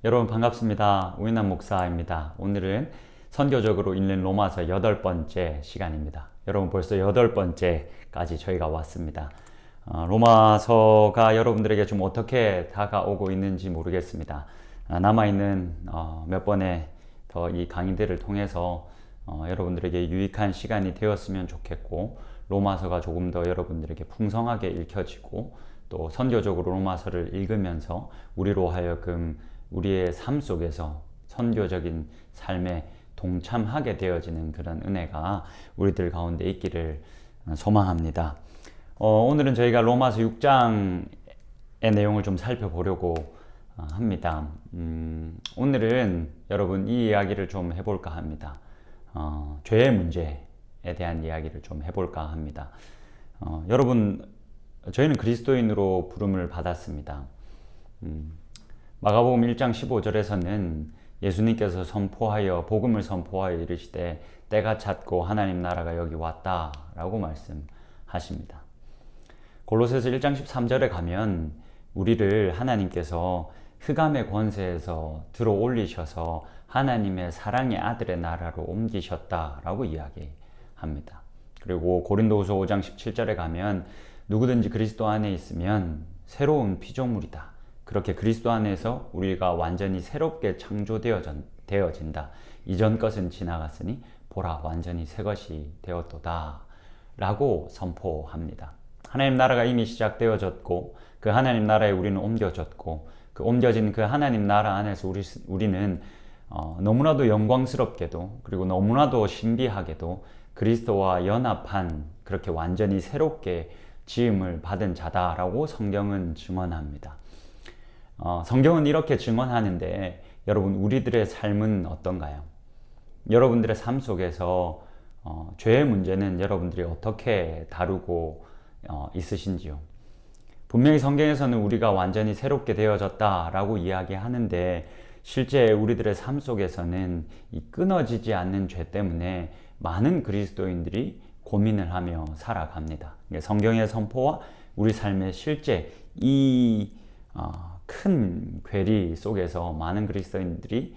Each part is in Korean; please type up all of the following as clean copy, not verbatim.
여러분 반갑습니다. 우인남 목사입니다. 오늘은 선교적으로 읽는 로마서 8번째 시간입니다. 여러분 벌써 8번째까지 저희가 왔습니다. 로마서가 여러분들에게 좀 어떻게 다가오고 있는지 모르겠습니다. 남아있는 몇 번의 더 이 강의들을 통해서 여러분들에게 유익한 시간이 되었으면 좋겠고, 로마서가 조금 더 여러분들에게 풍성하게 읽혀지고, 또 선교적으로 로마서를 읽으면서 우리로 하여금 우리의 삶 속에서 선교적인 삶에 동참하게 되어지는 그런 은혜가 우리들 가운데 있기를 소망합니다. 오늘은 저희가 로마서 6장의 내용을 좀 살펴보려고 합니다. 오늘은 여러분 이 이야기를 좀 해볼까 합니다. 죄의 문제에 대한 이야기를 좀 해볼까 합니다. 여러분, 저희는 그리스도인으로 부름을 받았습니다. 마가복음 1장 15절에서는 예수님께서 복음을 선포하여 이르시되 때가 찼고 하나님 나라가 여기 왔다 라고 말씀하십니다. 골로새서 1장 13절에 가면 우리를 하나님께서 흑암의 권세에서 들어 올리셔서 하나님의 사랑의 아들의 나라로 옮기셨다 라고 이야기합니다. 그리고 고린도후서 5장 17절에 가면 누구든지 그리스도 안에 있으면 새로운 피조물이다. 그렇게 그리스도 안에서 우리가 완전히 새롭게 창조되어진다. 이전 것은 지나갔으니 보라 완전히 새 것이 되었도다 라고 선포합니다. 하나님 나라가 이미 시작되어졌고 그 하나님 나라에 우리는 옮겨졌고 그 옮겨진 그 하나님 나라 안에서 우리는 너무나도 영광스럽게도 그리고 너무나도 신비하게도 그리스도와 연합한 그렇게 완전히 새롭게 지음을 받은 자다라고 성경은 증언합니다. 성경은 이렇게 증언하는데 여러분 우리들의 삶은 어떤가요? 여러분들의 삶 속에서 죄의 문제는 여러분들이 어떻게 다루고 있으신지요? 분명히 성경에서는 우리가 완전히 새롭게 되어졌다라고 이야기하는데 실제 우리들의 삶 속에서는 이 끊어지지 않는 죄 때문에 많은 그리스도인들이 고민을 하며 살아갑니다. 성경의 선포와 우리 삶의 실제 이 큰 괴리 속에서 많은 그리스도인들이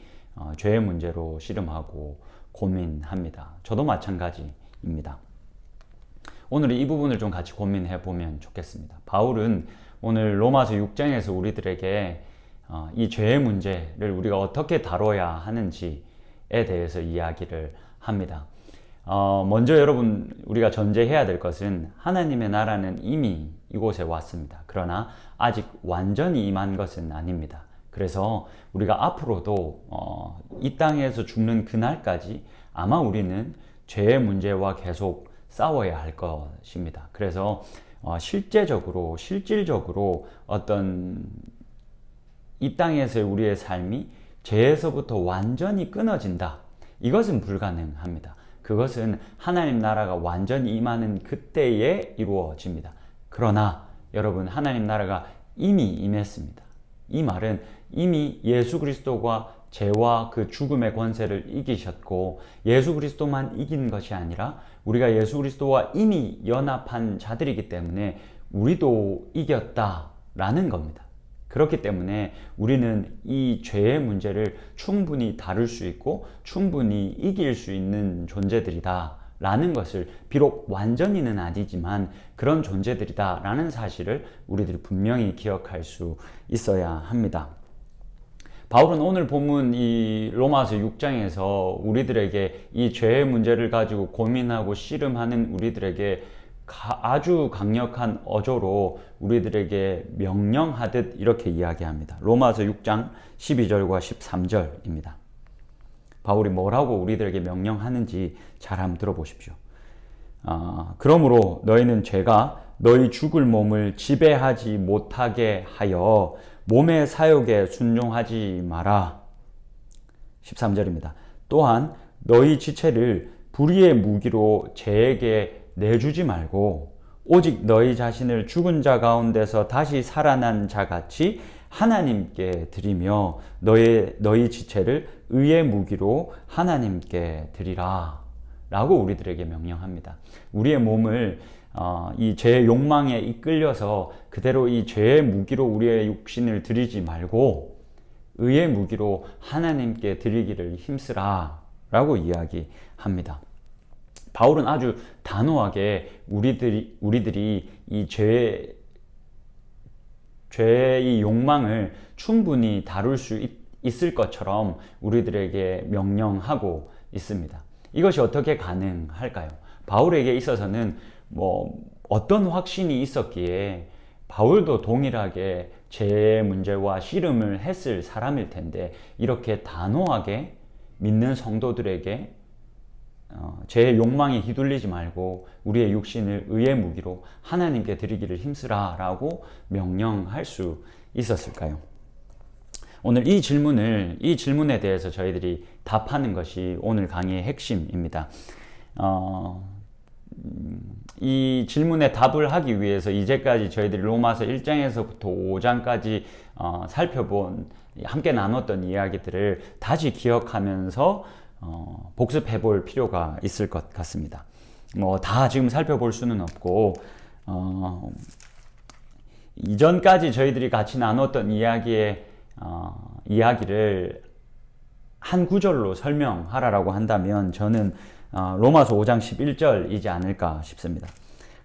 죄의 문제로 씨름하고 고민합니다. 저도 마찬가지입니다. 오늘 이 부분을 좀 같이 고민해 보면 좋겠습니다. 바울은 오늘 로마서 6장에서 우리들에게 이 죄의 문제를 우리가 어떻게 다뤄야 하는지에 대해서 이야기를 합니다. 먼저 여러분 우리가 전제해야 될 것은 하나님의 나라는 이미 이곳에 왔습니다. 그러나 아직 완전히 임한 것은 아닙니다. 그래서 우리가 앞으로도 이 땅에서 죽는 그날까지 아마 우리는 죄의 문제와 계속 싸워야 할 것입니다. 그래서 실질적으로 어떤 이 땅에서의 우리의 삶이 죄에서부터 완전히 끊어진다. 이것은 불가능합니다. 그것은 하나님 나라가 완전히 임하는 그때에 이루어집니다. 그러나 여러분 하나님 나라가 이미 임했습니다. 이 말은 이미 예수 그리스도가 죄와 그 죽음의 권세를 이기셨고 예수 그리스도만 이긴 것이 아니라 우리가 예수 그리스도와 이미 연합한 자들이기 때문에 우리도 이겼다라는 겁니다. 그렇기 때문에 우리는 이 죄의 문제를 충분히 다룰 수 있고 충분히 이길 수 있는 존재들이다 라는 것을, 비록 완전히는 아니지만 그런 존재들이다 라는 사실을 우리들이 분명히 기억할 수 있어야 합니다. 바울은 오늘 본문 이 로마서 6장에서 우리들에게 이 죄의 문제를 가지고 고민하고 씨름하는 우리들에게 아주 강력한 어조로 우리들에게 명령하듯 이렇게 이야기합니다. 로마서 6장 12절과 13절입니다. 바울이 뭐라고 우리들에게 명령하는지 잘 한번 들어보십시오. 그러므로 너희는 죄가 너희 죽을 몸을 지배하지 못하게 하여 몸의 사욕에 순종하지 마라. 13절입니다. 또한 너희 지체를 불의의 무기로 죄에게 내주지 말고 오직 너희 자신을 죽은 자 가운데서 다시 살아난 자 같이 하나님께 드리며 너희 지체를 의의 무기로 하나님께 드리라 라고 우리들에게 명령합니다. 우리의 몸을 이 죄의 욕망에 이끌려서 그대로 이 죄의 무기로 우리의 육신을 드리지 말고 의의 무기로 하나님께 드리기를 힘쓰라 라고 이야기합니다. 바울은 아주 단호하게 우리들이 이 죄의 욕망을 충분히 다룰 수 있을 것처럼 우리들에게 명령하고 있습니다. 이것이 어떻게 가능할까요? 바울에게 있어서는 어떤 확신이 있었기에 바울도 동일하게 죄의 문제와 씨름을 했을 사람일 텐데 이렇게 단호하게 믿는 성도들에게 죄의 욕망에 휘둘리지 말고 우리의 육신을 의의 무기로 하나님께 드리기를 힘쓰라 라고 명령할 수 있었을까요? 오늘 이 질문에 대해서 저희들이 답하는 것이 오늘 강의의 핵심입니다. 이 질문에 답을 하기 위해서 이제까지 저희들이 로마서 1장에서부터 5장까지 살펴본 함께 나눴던 이야기들을 다시 기억하면서 복습해 볼 필요가 있을 것 같습니다. 다 지금 살펴볼 수는 없고 이전까지 저희들이 같이 나눴던 이야기를 한 구절로 설명하라라고 한다면 저는 로마서 5장 11절이지 않을까 싶습니다.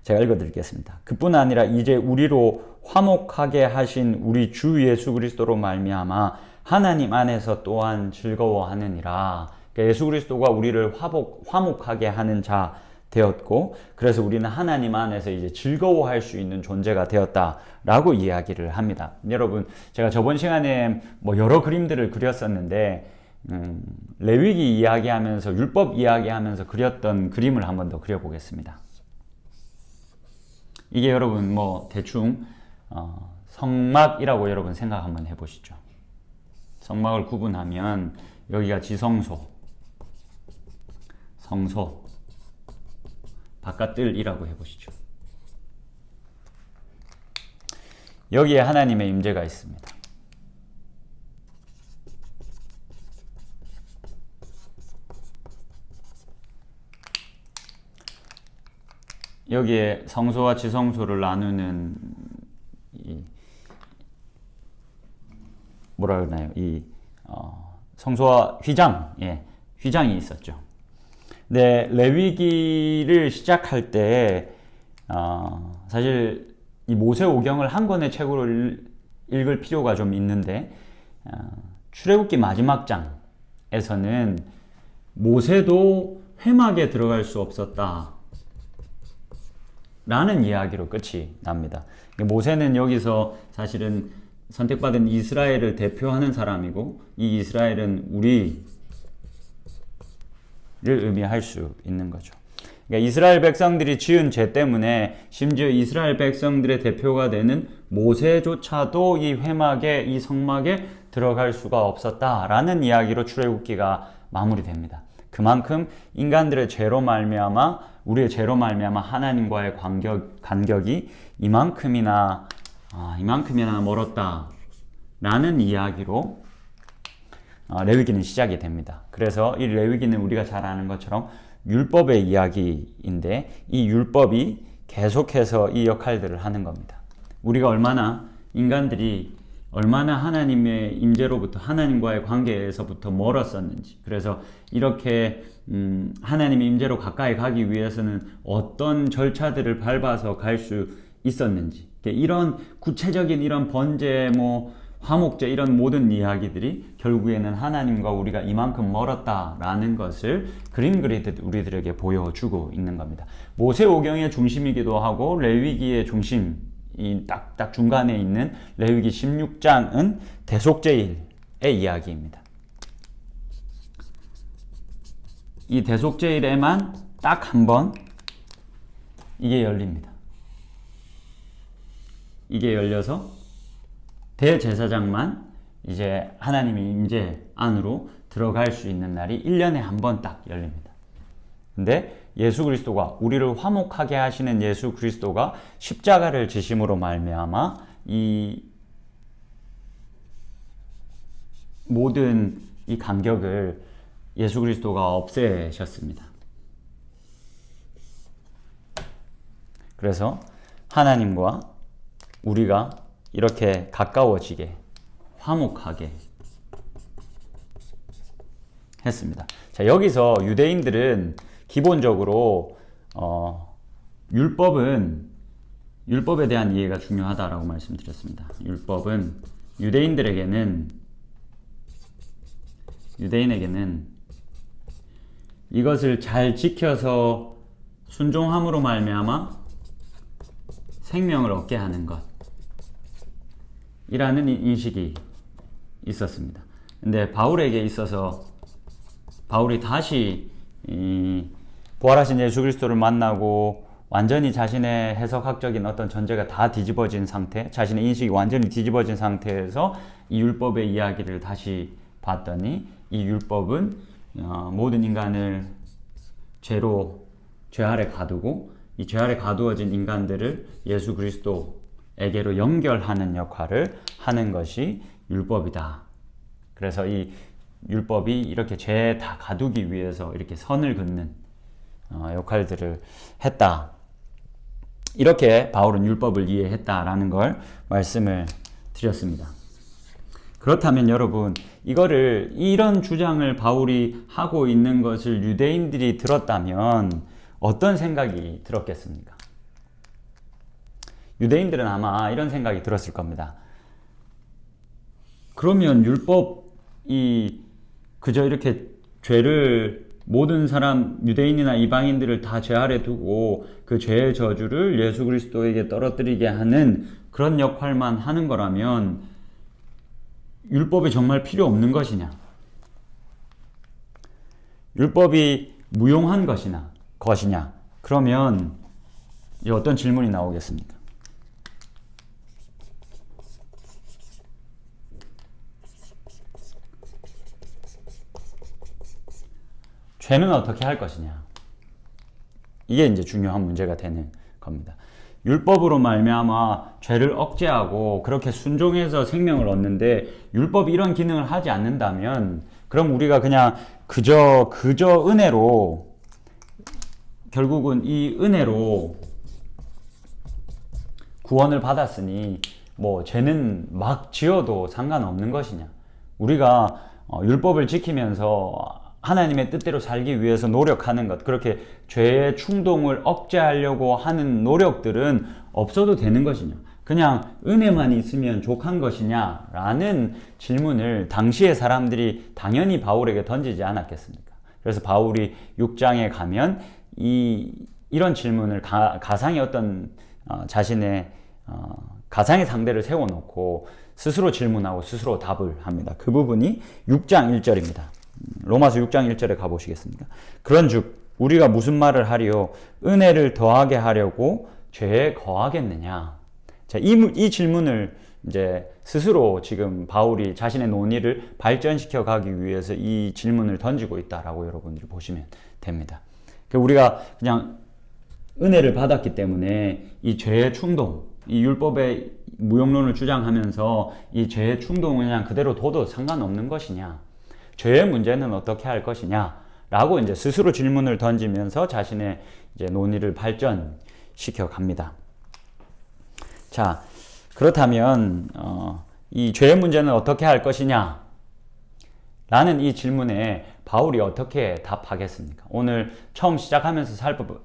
제가 읽어드리겠습니다. 그뿐 아니라 이제 우리로 화목하게 하신 우리 주 예수 그리스도로 말미암아 하나님 안에서 또한 즐거워하느니라. 그러니까 예수 그리스도가 우리를 화목하게 하는 자 되었고, 그래서 우리는 하나님 안에서 이제 즐거워할 수 있는 존재가 되었다라고 이야기를 합니다. 여러분, 제가 저번 시간에 여러 그림들을 그렸었는데 레위기 이야기하면서 율법 이야기하면서 그렸던 그림을 한 번 더 그려보겠습니다. 이게 여러분 대충 성막이라고 여러분 생각 한번 해보시죠. 성막을 구분하면 여기가 지성소, 성소, 바깥뜰이라고 해보시죠. 여기에 하나님의 임재가 있습니다. 여기에 성소와 지성소를 나누는 성소와 휘장이 있었죠. 네, 레위기를 시작할 때 사실 이 모세오경을 한 권의 책으로 읽을 필요가 좀 있는데 출애굽기 마지막 장에서는 모세도 회막에 들어갈 수 없었다 라는 이야기로 끝이 납니다. 모세는 여기서 사실은 선택받은 이스라엘을 대표하는 사람이고, 이 이스라엘은 우리를 의미할 수 있는 거죠. 그러니까 이스라엘 백성들이 지은 죄 때문에 심지어 이스라엘 백성들의 대표가 되는 모세조차도 이 회막에, 이 성막에 들어갈 수가 없었다라는 이야기로 출애굽기가 마무리됩니다. 그만큼 인간들의 죄로 말미암아, 우리의 죄로 말미암아 하나님과의 간격이 이만큼이나 멀었다라는 이야기로 레위기는 시작이 됩니다. 그래서 이 레위기는 우리가 잘 아는 것처럼 율법의 이야기인데, 이 율법이 계속해서 이 역할들을 하는 겁니다. 인간들이 얼마나 하나님의 임재로부터, 하나님과의 관계에서부터 멀었었는지, 그래서 이렇게 하나님의 임재로 가까이 가기 위해서는 어떤 절차들을 밟아서 갈 수 있었는지, 이런 구체적인 이런 번제, 화목제, 이런 모든 이야기들이 결국에는 하나님과 우리가 이만큼 멀었다라는 것을 그림 그리듯 우리들에게 보여주고 있는 겁니다. 모세오경의 중심이기도 하고 레위기의 중심, 이 딱 중간에 있는 레위기 16장은 대속죄일의 이야기입니다. 이 대속죄일에만 딱 한 번 이게 열립니다. 이게 열려서 대제사장만 이제 하나님의 임재 안으로 들어갈 수 있는 날이 1년에 한 번 딱 열립니다. 근데 예수 그리스도가, 우리를 화목하게 하시는 예수 그리스도가 십자가를 지심으로 말미암아 이 모든 이 간격을 예수 그리스도가 없애셨습니다. 그래서 하나님과 우리가 이렇게 가까워지게, 화목하게 했습니다. 자, 여기서 유대인들은 기본적으로 율법에 대한 이해가 중요하다라고 말씀드렸습니다. 율법은 유대인에게는 이것을 잘 지켜서 순종함으로 말미암아 생명을 얻게 하는 것이라는 인식이 있었습니다. 근데 바울에게 있어서 바울이 다시 부활하신 예수 그리스도를 만나고 완전히 자신의 해석학적인 어떤 전제가 다 뒤집어진 상태, 자신의 인식이 완전히 뒤집어진 상태에서 이 율법의 이야기를 다시 봤더니 이 율법은 모든 인간을 죄 아래 가두고 이 죄 아래 가두어진 인간들을 예수 그리스도에게로 연결하는 역할을 하는 것이 율법이다. 그래서 이 율법이 이렇게 죄 다 가두기 위해서 이렇게 선을 긋는 역할들을 했다. 이렇게 바울은 율법을 이해했다라는 걸 말씀을 드렸습니다. 그렇다면 여러분, 이런 주장을 바울이 하고 있는 것을 유대인들이 들었다면 어떤 생각이 들었겠습니까? 유대인들은 아마 이런 생각이 들었을 겁니다. 그러면 율법이 그저 이렇게 죄를 모든 사람, 유대인이나 이방인들을 다 죄 아래 두고 그 죄의 저주를 예수 그리스도에게 떨어뜨리게 하는 그런 역할만 하는 거라면 율법이 정말 필요 없는 것이냐? 율법이 무용한 것이냐? 그러면 이제 어떤 질문이 나오겠습니까? 죄는 어떻게 할 것이냐? 이게 이제 중요한 문제가 되는 겁니다. 율법으로 말미암아 죄를 억제하고 그렇게 순종해서 생명을 얻는데 율법이 이런 기능을 하지 않는다면 그럼 우리가 그냥 그저 은혜로 결국은 이 은혜로 구원을 받았으니 뭐 죄는 막 지어도 상관없는 것이냐? 우리가 율법을 지키면서 하나님의 뜻대로 살기 위해서 노력하는 것, 그렇게 죄의 충동을 억제하려고 하는 노력들은 없어도 되는 것이냐? 그냥 은혜만 있으면 족한 것이냐? 라는 질문을 당시의 사람들이 당연히 바울에게 던지지 않았겠습니까? 그래서 바울이 6장에 가면 이런 질문을 가상의 어떤 자신의 가상의 상대를 세워놓고 스스로 질문하고 스스로 답을 합니다. 그 부분이 6장 1절입니다. 로마서 6장 1절에 가보시겠습니까? 그런즉 우리가 무슨 말을 하리요? 은혜를 더하게 하려고 죄에 거하겠느냐? 자, 이 질문을 이제 스스로 지금 바울이 자신의 논의를 발전시켜 가기 위해서 이 질문을 던지고 있다라고 여러분들이 보시면 됩니다. 우리가 그냥 은혜를 받았기 때문에 이 죄의 충동, 이 율법의 무용론을 주장하면서 이 죄의 충동을 그냥 그대로 둬도 상관없는 것이냐? 죄의 문제는 어떻게 할 것이냐? 라고 이제 스스로 질문을 던지면서 자신의 이제 논의를 발전시켜 갑니다. 자, 그렇다면, 이 죄의 문제는 어떻게 할 것이냐? 라는 이 질문에 바울이 어떻게 답하겠습니까? 오늘 처음 시작하면서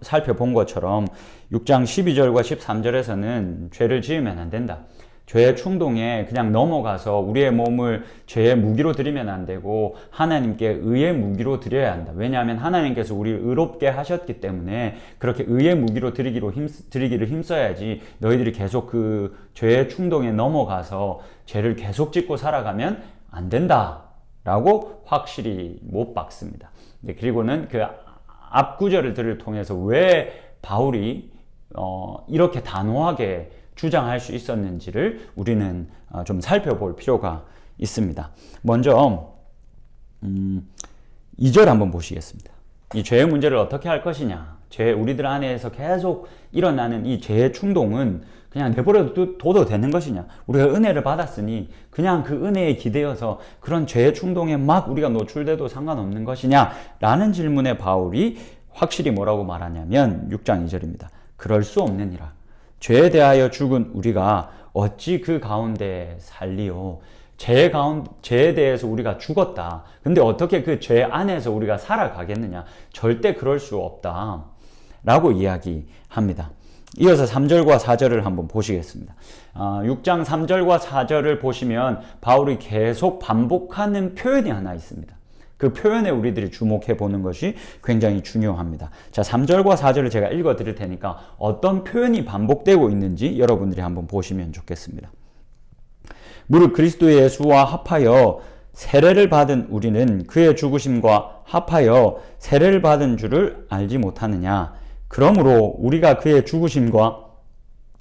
살펴본 것처럼 6장 12절과 13절에서는 죄를 지으면 안 된다. 죄의 충동에 그냥 넘어가서 우리의 몸을 죄의 무기로 드리면 안 되고 하나님께 의의 무기로 드려야 한다. 왜냐하면 하나님께서 우리를 의롭게 하셨기 때문에 그렇게 의의 무기로 드리기를 힘써야지 너희들이 계속 그 죄의 충동에 넘어가서 죄를 계속 짓고 살아가면 안 된다. 라고 확실히 못 박습니다. 그리고는 그 앞 구절들을 통해서 왜 바울이 이렇게 단호하게 주장할 수 있었는지를 우리는 좀 살펴볼 필요가 있습니다. 먼저 2절 한번 보시겠습니다. 이 죄의 문제를 어떻게 할 것이냐? 우리들 안에서 계속 일어나는 이 죄의 충동은 그냥 내버려둬도 되는 것이냐? 우리가 은혜를 받았으니 그냥 그 은혜에 기대어서 그런 죄의 충동에 막 우리가 노출돼도 상관없는 것이냐? 라는 질문에 바울이 확실히 뭐라고 말하냐면 6장 2절입니다. 그럴 수 없느니라. 죄에 대하여 죽은 우리가 어찌 그 가운데 살리요? 죄에 대해서 우리가 죽었다. 근데 어떻게 그 죄 안에서 우리가 살아가겠느냐? 절대 그럴 수 없다. 라고 이야기합니다. 이어서 3절과 4절을 한번 보시겠습니다. 6장 3절과 4절을 보시면 바울이 계속 반복하는 표현이 하나 있습니다. 그 표현에 우리들이 주목해 보는 것이 굉장히 중요합니다. 자, 3절과 4절을 제가 읽어 드릴 테니까 어떤 표현이 반복되고 있는지 여러분들이 한번 보시면 좋겠습니다. 무릇 그리스도 예수와 합하여 세례를 받은 우리는 그의 죽으심과 합하여 세례를 받은 줄을 알지 못하느냐. 그러므로 우리가 그의 죽으심과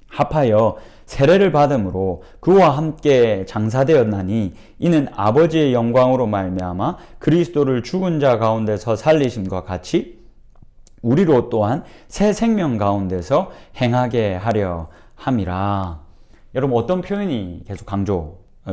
합하여 세례를 받음으로 그와 함께 장사되었나니 이는 아버지의 영광으로 말미암아 그리스도를 죽은 자 가운데서 살리심과 같이 우리로 또한 새 생명 가운데서 행하게 하려 함이라. 여러분, 어떤 표현이 계속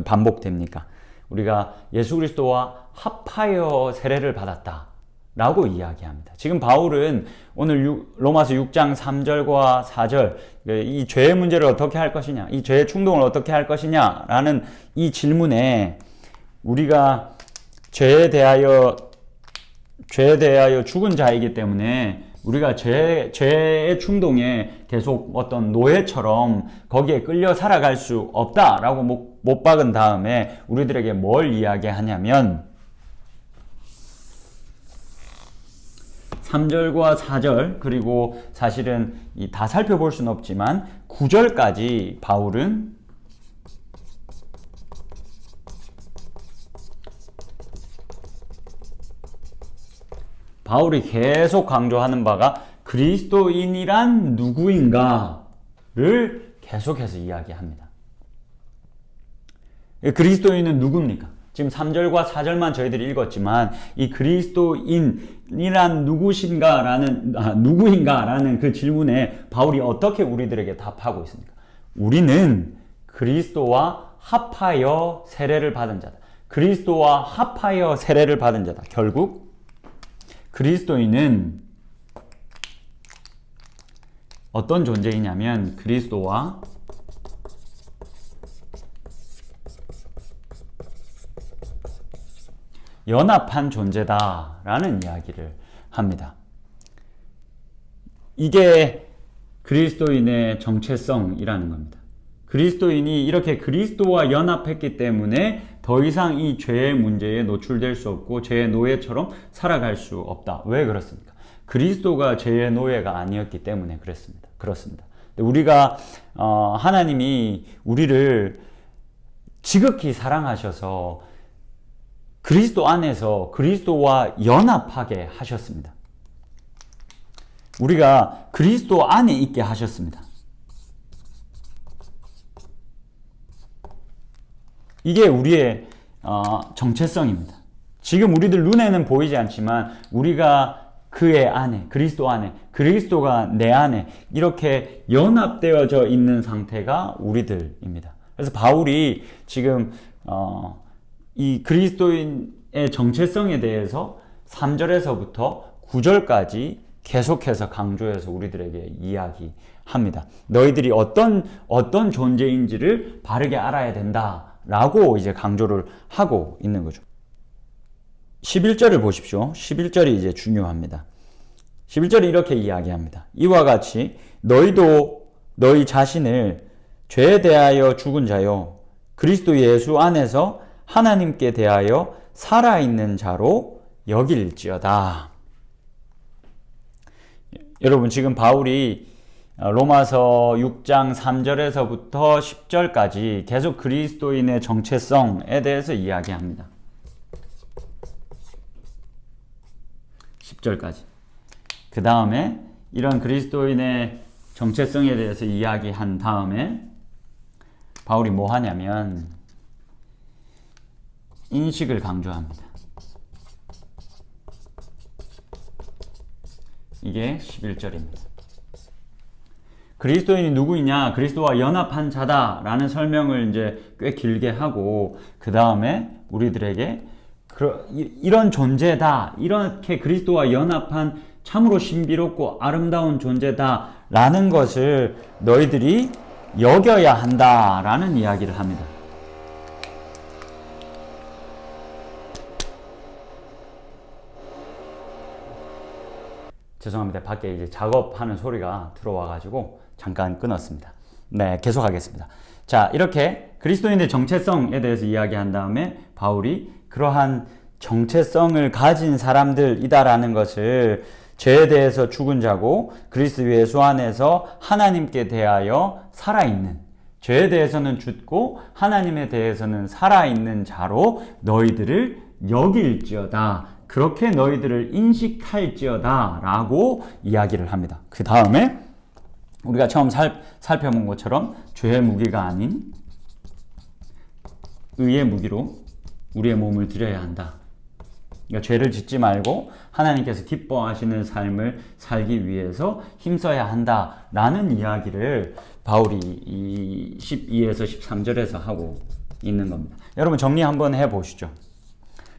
반복됩니까? 우리가 예수 그리스도와 합하여 세례를 받았다 라고 이야기합니다. 지금 바울은 오늘 로마서 6장 3절과 4절 이 죄의 문제를 어떻게 할 것이냐, 이 죄의 충동을 어떻게 할 것이냐 라는 이 질문에 우리가 죄에 대하여 죽은 자이기 때문에 우리가 죄의 충동에 계속 어떤 노예처럼 거기에 끌려 살아갈 수 없다라고 못 박은 다음에 우리들에게 뭘 이야기하냐면 3절과 4절 그리고 사실은 다 살펴볼 수는 없지만 9절까지 바울이 계속 강조하는 바가 그리스도인이란 누구인가를 계속해서 이야기합니다. 그리스도인은 누굽니까? 지금 3절과 4절만 저희들이 읽었지만 이 그리스도인이란 누구인가라는 그 질문에 바울이 어떻게 우리들에게 답하고 있습니까? 우리는 그리스도와 합하여 세례를 받은 자다. 그리스도와 합하여 세례를 받은 자다. 결국 그리스도인은 어떤 존재이냐면 그리스도와 연합한 존재다라는 이야기를 합니다. 이게 그리스도인의 정체성이라는 겁니다. 그리스도인이 이렇게 그리스도와 연합했기 때문에 더 이상 이 죄의 문제에 노출될 수 없고 죄의 노예처럼 살아갈 수 없다. 왜 그렇습니까? 그리스도가 죄의 노예가 아니었기 때문에 그렇습니다. 우리가 하나님이 우리를 지극히 사랑하셔서 그리스도 안에서 그리스도와 연합하게 하셨습니다. 우리가 그리스도 안에 있게 하셨습니다. 이게 우리의 정체성입니다. 지금 우리들 눈에는 보이지 않지만 우리가 그의 안에, 그리스도 안에, 그리스도가 내 안에 이렇게 연합되어져 있는 상태가 우리들입니다. 그래서 바울이 지금 이 그리스도인의 정체성에 대해서 3절에서부터 9절까지 계속해서 강조해서 우리들에게 이야기합니다. 너희들이 어떤 존재인지를 바르게 알아야 된다라고 이제 강조를 하고 있는 거죠. 11절을 보십시오. 11절이 이제 중요합니다. 11절이 이렇게 이야기합니다. 이와 같이 너희도 너희 자신을 죄에 대하여 죽은 자요 그리스도 예수 안에서 하나님께 대하여 살아있는 자로 여길지어다. 여러분, 지금 바울이 로마서 6장 3절에서부터 10절까지 계속 그리스도인의 정체성에 대해서 이야기합니다. 10절까지. 그 다음에 이런 그리스도인의 정체성에 대해서 이야기한 다음에 바울이 뭐 하냐면 인식을 강조합니다. 이게 11절입니다. 그리스도인이 누구이냐? 그리스도와 연합한 자다라는 설명을 이제 꽤 길게 하고 그 다음에 우리들에게 이런 존재다, 이렇게 그리스도와 연합한 참으로 신비롭고 아름다운 존재다라는 것을 너희들이 여겨야 한다라는 이야기를 합니다. 죄송합니다. 밖에 이제 작업하는 소리가 들어와가지고 잠깐 끊었습니다. 네, 계속하겠습니다. 자, 이렇게 그리스도인의 정체성에 대해서 이야기한 다음에 바울이 그러한 정체성을 가진 사람들이다라는 것을 죄에 대해서 죽은 자고 그리스도 예수 안에서 하나님께 대하여 살아있는, 죄에 대해서는 죽고 하나님에 대해서는 살아있는 자로 너희들을 여길지어다. 그렇게 너희들을 인식할지어다 라고 이야기를 합니다. 그 다음에 우리가 처음 살펴본 것처럼 죄의 무기가 아닌 의의 무기로 우리의 몸을 드려야 한다. 그러니까 죄를 짓지 말고 하나님께서 기뻐하시는 삶을 살기 위해서 힘써야 한다라는 이야기를 바울이 이 12에서 13절에서 하고 있는 겁니다. 여러분 정리 한번 해보시죠.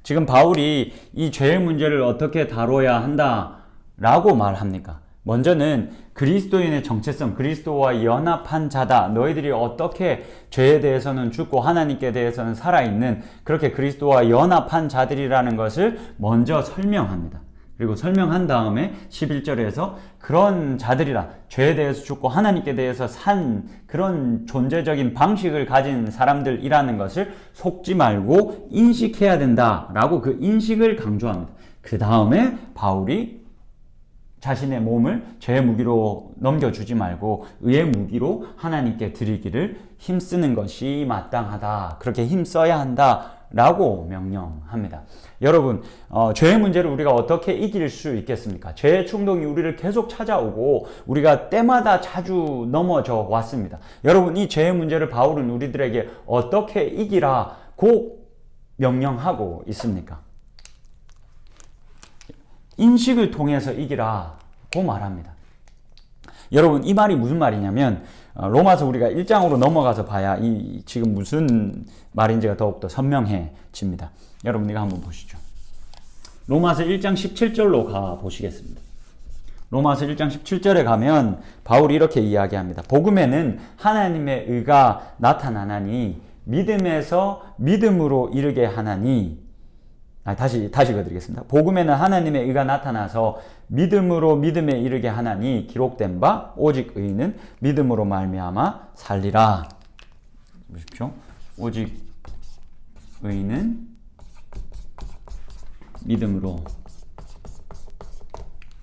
지금 바울이 이 죄의 문제를 어떻게 다뤄야 한다라고 말합니까? 먼저는 그리스도인의 정체성, 그리스도와 연합한 자다. 너희들이 어떻게 죄에 대해서는 죽고 하나님께 대해서는 살아있는 그렇게 그리스도와 연합한 자들이라는 것을 먼저 설명합니다. 그리고 설명한 다음에 11절에서 그런 자들이라, 죄에 대해서 죽고 하나님께 대해서 산 그런 존재적인 방식을 가진 사람들이라는 것을 속지 말고 인식해야 된다라고 그 인식을 강조합니다. 그 다음에 바울이 자신의 몸을 죄의 무기로 넘겨주지 말고 의의 무기로 하나님께 드리기를 힘쓰는 것이 마땅하다. 그렇게 힘써야 한다라고 명령합니다. 여러분, 죄의 문제를 우리가 어떻게 이길 수 있겠습니까? 죄의 충동이 우리를 계속 찾아오고 우리가 때마다 자주 넘어져 왔습니다. 여러분, 이 죄의 문제를 바울은 우리들에게 어떻게 이기라고 명령하고 있습니까? 인식을 통해서 이기라고 말합니다. 여러분, 이 말이 무슨 말이냐면 로마서 우리가 1장으로 넘어가서 봐야 이 지금 무슨 말인지가 더욱더 선명해집니다. 여러분 이거 한번 보시죠. 로마서 1장 17절로 가 보시겠습니다. 로마서 1장 17절에 가면 바울이 이렇게 이야기합니다. 복음에는 하나님의 의가 나타나나니 믿음에서 믿음으로 이르게 하나니, 다시 읽어드리겠습니다. 복음에는 하나님의 의가 나타나서 믿음으로 믿음에 이르게 하나니 기록된 바 오직 의인은 믿음으로 말미암아 살리라. 보십시오. 오직 의인은 믿음으로.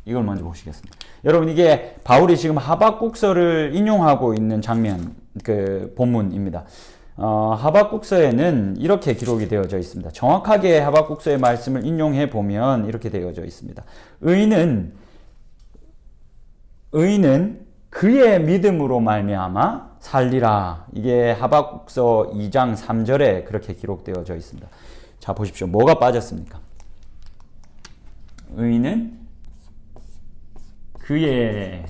이걸 먼저 보시겠습니다. 여러분 이게 바울이 지금 하박국서를 인용하고 있는 장면, 그 본문입니다. 하박국서에는 이렇게 기록이 되어져 있습니다. 정확하게 하박국서의 말씀을 인용해 보면 이렇게 되어져 있습니다. 의인은 그의 믿음으로 말미암아 살리라. 이게 하박국서 2장 3절에 그렇게 기록되어져 있습니다. 자, 보십시오. 뭐가 빠졌습니까? 의인은 그의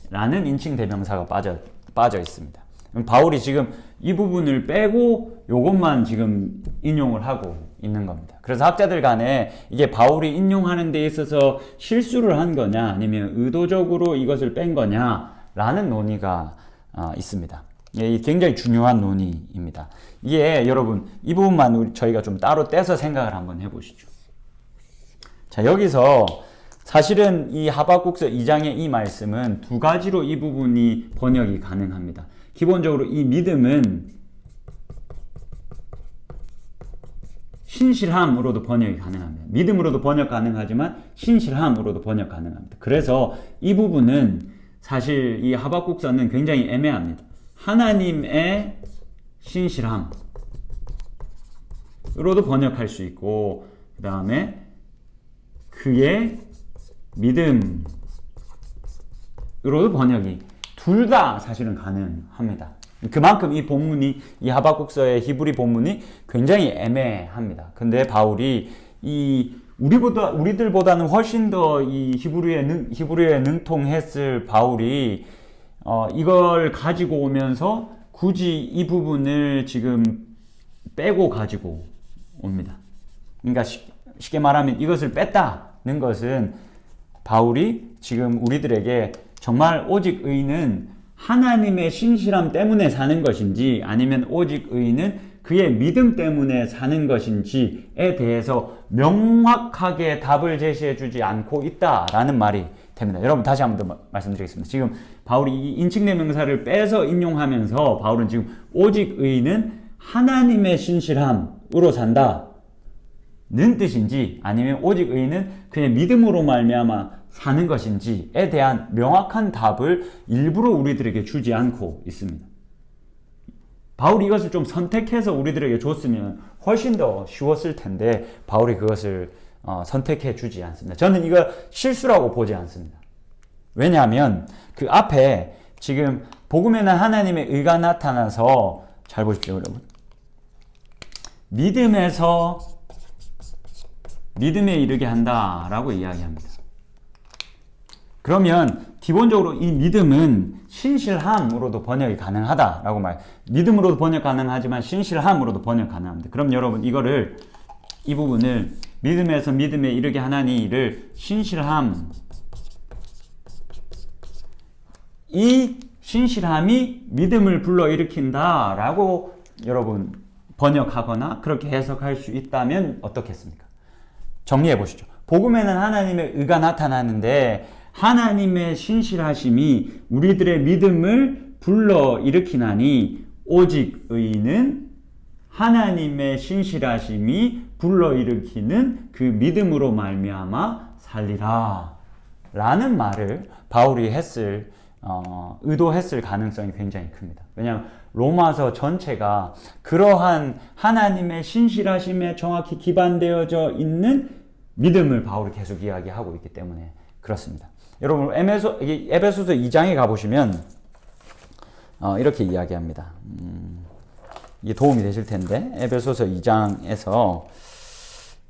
라는 인칭 대명사가 빠져 있습니다. 바울이 지금 이 부분을 빼고 이것만 지금 인용을 하고 있는 겁니다. 그래서 학자들 간에 이게 바울이 인용하는 데 있어서 실수를 한 거냐 아니면 의도적으로 이것을 뺀 거냐 라는 논의가 있습니다. 이 굉장히 중요한 논의입니다. 이게 여러분 이 부분만 저희가 좀 따로 떼서 생각을 한번 해보시죠. 자, 여기서 사실은 이 하박국서 2장의 이 말씀은 두 가지로 이 부분이 번역이 가능합니다. 기본적으로 이 믿음은 신실함으로도 번역이 가능합니다. 믿음으로도 번역 가능하지만 신실함으로도 번역 가능합니다. 그래서 이 부분은 사실 이 하박국서는 굉장히 애매합니다. 하나님의 신실함으로도 번역할 수 있고 그 다음에 그의 믿음으로도 번역이 둘 다 사실은 가능합니다. 그만큼 이 본문이, 이 하박국서의 히브리 본문이 굉장히 애매합니다. 근데 바울이 우리들보다는 훨씬 더 이 히브리에 능통했을 바울이 이걸 가지고 오면서 굳이 이 부분을 지금 빼고 가지고 옵니다. 그러니까 쉽게 말하면 이것을 뺐다는 것은 바울이 지금 우리들에게 정말 오직 의인은 하나님의 신실함 때문에 사는 것인지 아니면 오직 의인은 그의 믿음 때문에 사는 것인지에 대해서 명확하게 답을 제시해 주지 않고 있다라는 말이 됩니다. 여러분 다시 한번 더 말씀드리겠습니다. 지금 바울이 이 인칭대명사를 빼서 인용하면서 바울은 지금 오직 의인은 하나님의 신실함으로 산다 는 뜻인지 아니면 오직 의인은 그냥 믿음으로 말미암아 사는 것인지에 대한 명확한 답을 일부러 우리들에게 주지 않고 있습니다. 바울이 이것을 좀 선택해서 우리들에게 줬으면 훨씬 더 쉬웠을 텐데 바울이 그것을 선택해 주지 않습니다. 저는 이거 실수라고 보지 않습니다. 왜냐하면 그 앞에 지금 복음에는 하나님의 의가 나타나서 잘 보십시오, 여러분. 믿음에서 믿음에 이르게 한다라고 이야기합니다. 그러면 기본적으로 이 믿음은 신실함으로도 번역이 가능하다라고 믿음으로도 번역 가능하지만 신실함으로도 번역 가능합니다. 그럼 여러분 이 부분을 믿음에서 믿음에 이르게 하나니를 신실함, 이 신실함이 믿음을 불러일으킨다라고 여러분 번역하거나 그렇게 해석할 수 있다면 어떻겠습니까? 정리해 보시죠. 복음에는 하나님의 의가 나타나는데 하나님의 신실하심이 우리들의 믿음을 불러일으키나니 오직 의인은 하나님의 신실하심이 불러일으키는 그 믿음으로 말미암아 살리라 라는 말을 바울이 의도했을 가능성이 굉장히 큽니다. 왜냐하면 로마서 전체가 그러한 하나님의 신실하심에 정확히 기반되어져 있는 믿음을 바울이 계속 이야기하고 있기 때문에 그렇습니다. 여러분 에베소서 2장에 가보시면 이렇게 이야기합니다. 이게 도움이 되실 텐데 에베소서 2장에서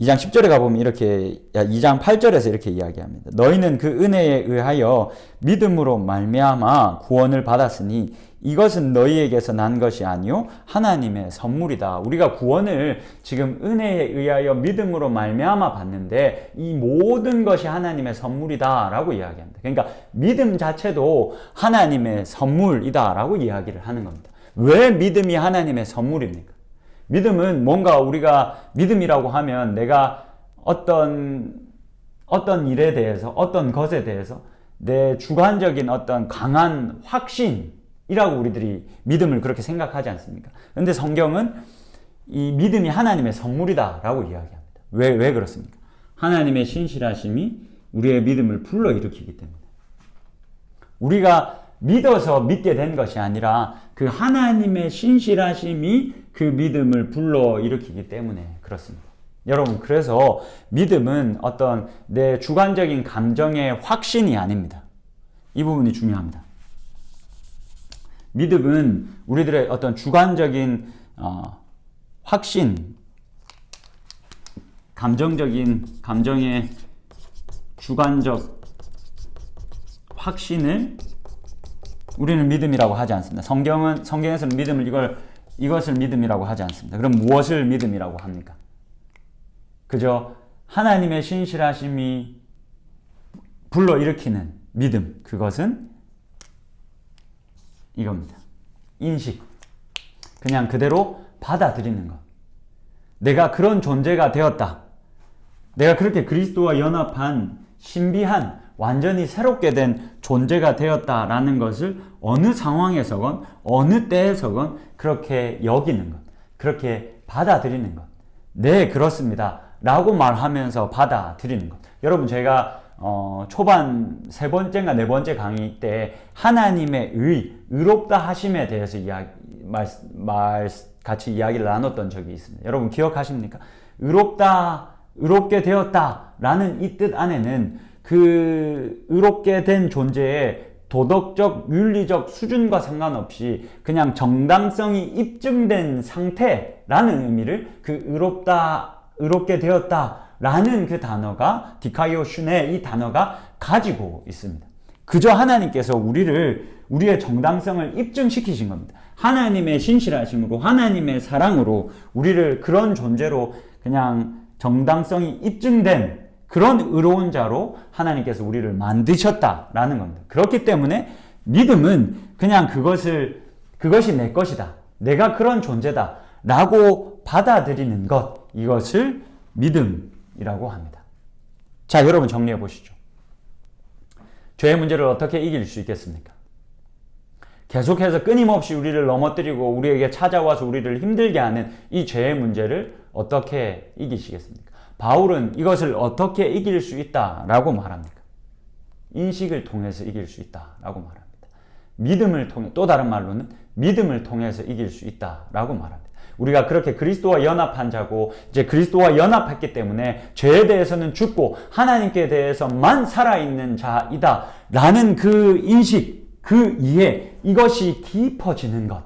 2장 10절에 가보면 2장 8절에서 이렇게 이야기합니다. 너희는 그 은혜에 의하여 믿음으로 말미암아 구원을 받았으니 이것은 너희에게서 난 것이 아니요 하나님의 선물이다. 우리가 구원을 지금 은혜에 의하여 믿음으로 말미암아 받는데 이 모든 것이 하나님의 선물이다라고 이야기합니다. 그러니까 믿음 자체도 하나님의 선물이다라고 이야기를 하는 겁니다. 왜 믿음이 하나님의 선물입니까? 믿음은 뭔가 우리가 믿음이라고 하면 내가 어떤 일에 대해서 어떤 것에 대해서 내 주관적인 어떤 강한 확신이라고 우리들이 믿음을 그렇게 생각하지 않습니까? 그런데 성경은 이 믿음이 하나님의 선물이다라고 이야기합니다. 왜 그렇습니까? 하나님의 신실하심이 우리의 믿음을 불러일으키기 때문에 우리가 믿어서 믿게 된 것이 아니라 그 하나님의 신실하심이 그 믿음을 불러일으키기 때문에 그렇습니다. 여러분 그래서 믿음은 어떤 내 주관적인 감정의 확신이 아닙니다. 이 부분이 중요합니다. 믿음은 우리들의 어떤 주관적인 확신, 감정의 주관적 확신을 우리는 믿음이라고 하지 않습니다. 성경에서는 믿음을 이것을 믿음이라고 하지 않습니다. 그럼 무엇을 믿음이라고 합니까? 그저 하나님의 신실하심이 불러일으키는 믿음, 그것은 이겁니다. 인식. 그냥 그대로 받아들이는 것. 내가 그런 존재가 되었다. 내가 그렇게 그리스도와 연합한 신비한 완전히 새롭게 된 존재가 되었다라는 것을 어느 상황에서건 어느 때에서건 그렇게 여기는 것, 그렇게 받아들이는 것. 네, 그렇습니다 라고 말하면서 받아들이는 것. 여러분 제가 초반 세 번째인가 네 번째 강의 때 하나님의 의롭다 하심에 대해서 같이 이야기를 나눴던 적이 있습니다. 여러분 기억하십니까? 의롭게 되었다라는 이 뜻 안에는 그 의롭게 된 존재의 도덕적, 윤리적 수준과 상관없이 그냥 정당성이 입증된 상태라는 의미를 그 의롭게 되었다라는 그 단어가 디카이오슈네 이 단어가 가지고 있습니다. 그저 하나님께서 우리의 정당성을 입증시키신 겁니다. 하나님의 신실하심으로 하나님의 사랑으로 우리를 그런 존재로 그냥 정당성이 입증된 그런 의로운 자로 하나님께서 우리를 만드셨다라는 겁니다. 그렇기 때문에 믿음은 그냥 그것이 내 것이다. 내가 그런 존재다. 라고 받아들이는 것. 이것을 믿음이라고 합니다. 자, 여러분 정리해 보시죠. 죄의 문제를 어떻게 이길 수 있겠습니까? 계속해서 끊임없이 우리를 넘어뜨리고 우리에게 찾아와서 우리를 힘들게 하는 이 죄의 문제를 어떻게 이기시겠습니까? 바울은 이것을 어떻게 이길 수 있다라고 말합니까? 인식을 통해서 이길 수 있다라고 말합니다. 믿음을 통해, 또 다른 말로는 믿음을 통해서 이길 수 있다라고 말합니다. 우리가 그렇게 그리스도와 연합한 자고 이제 그리스도와 연합했기 때문에 죄에 대해서는 죽고 하나님께 대해서만 살아있는 자이다 라는 그 인식, 그 이해, 이것이 깊어지는 것,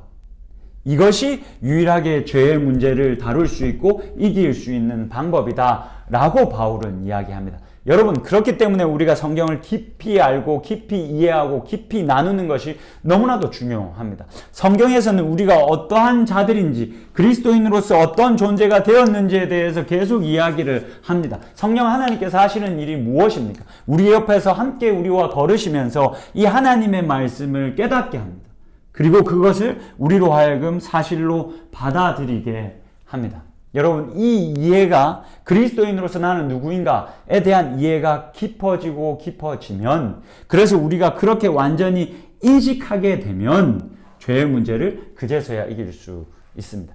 이것이 유일하게 죄의 문제를 다룰 수 있고 이길 수 있는 방법이다 라고 바울은 이야기합니다. 여러분, 그렇기 때문에 우리가 성경을 깊이 알고 깊이 이해하고 깊이 나누는 것이 너무나도 중요합니다. 성경에서는 우리가 어떠한 자들인지, 그리스도인으로서 어떤 존재가 되었는지에 대해서 계속 이야기를 합니다. 성령 하나님께서 하시는 일이 무엇입니까? 우리 옆에서 함께 우리와 걸으시면서 이 하나님의 말씀을 깨닫게 합니다. 그리고 그것을 우리로 하여금 사실로 받아들이게 합니다. 여러분, 이 이해가 그리스도인으로서 나는 누구인가에 대한 이해가 깊어지고 깊어지면, 그래서 우리가 그렇게 완전히 인식하게 되면 죄의 문제를 그제서야 이길 수 있습니다.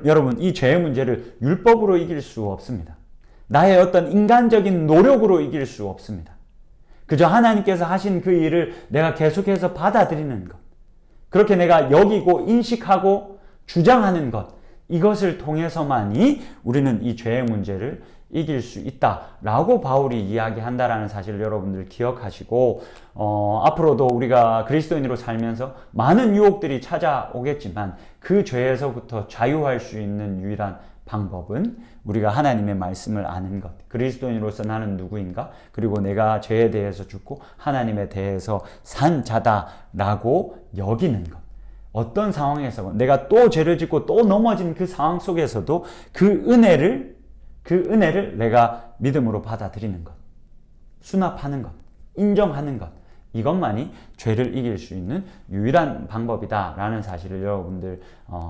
여러분, 이 죄의 문제를 율법으로 이길 수 없습니다. 나의 어떤 인간적인 노력으로 이길 수 없습니다. 그저 하나님께서 하신 그 일을 내가 계속해서 받아들이는 것, 그렇게 내가 여기고 인식하고 주장하는 것, 이것을 통해서만이 우리는 이 죄의 문제를 이길 수 있다라고 바울이 이야기한다라는 사실을 여러분들 기억하시고, 앞으로도 우리가 그리스도인으로 살면서 많은 유혹들이 찾아오겠지만 그 죄에서부터 자유할 수 있는 유일한 방법은 우리가 하나님의 말씀을 아는 것, 그리스도인으로서 나는 누구인가, 그리고 내가 죄에 대해서 죽고 하나님에 대해서 산 자다라고 여기는 것. 어떤 상황에서 내가 또 죄를 짓고 또 넘어진 그 상황 속에서도 그 은혜를 내가 믿음으로 받아들이는 것, 수납하는 것, 인정하는 것, 이것만이 죄를 이길 수 있는 유일한 방법이다라는 사실을 여러분들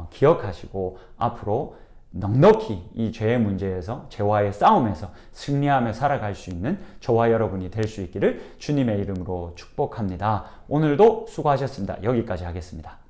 기억하시고 앞으로 넉넉히 이 죄의 문제에서, 죄와의 싸움에서 승리하며 살아갈 수 있는 저와 여러분이 될 수 있기를 주님의 이름으로 축복합니다. 오늘도 수고하셨습니다. 여기까지 하겠습니다.